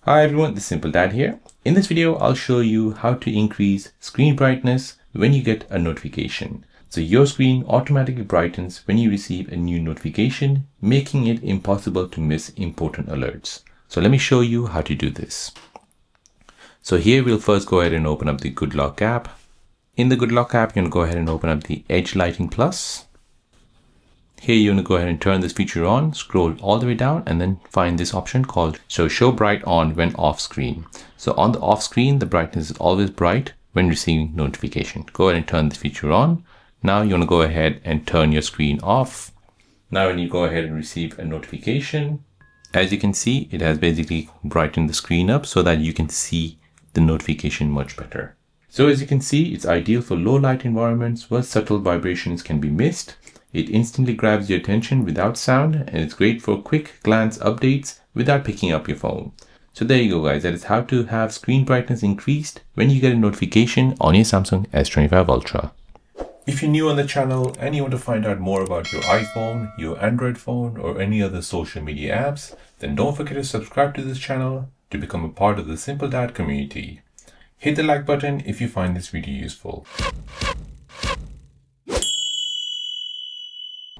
Hi everyone, this is Simple Dad here. In this video, I'll show you how to increase screen brightness when you get a notification. So your screen automatically brightens when you receive a new notification, making it impossible to miss important alerts. So let me show you how to do this. So here we'll first go ahead and open up the GoodLock app. In the GoodLock app, you're going to go ahead and open up the Edge Lighting Plus. Here you're going to go ahead and turn this feature on, scroll all the way down, and then find this option called Show Bright On when off screen. So on the off screen, the brightness is always bright when receiving notification. Go ahead and turn this feature on. Now you want to go ahead and turn your screen off. Now when you go ahead and receive a notification, as you can see, it has basically brightened the screen up so that you can see the notification much better. So as you can see, it's ideal for low light environments where subtle vibrations can be missed. It instantly grabs your attention without sound, and it's great for quick glance updates without picking up your phone. So there you go guys, that is how to have screen brightness increased when you get a notification on your Samsung S25 Ultra. If you're new on the channel and you want to find out more about your iPhone, your Android phone, or any other social media apps, then don't forget to subscribe to this channel to become a part of the Simple Dad community. Hit the like button if you find this video useful.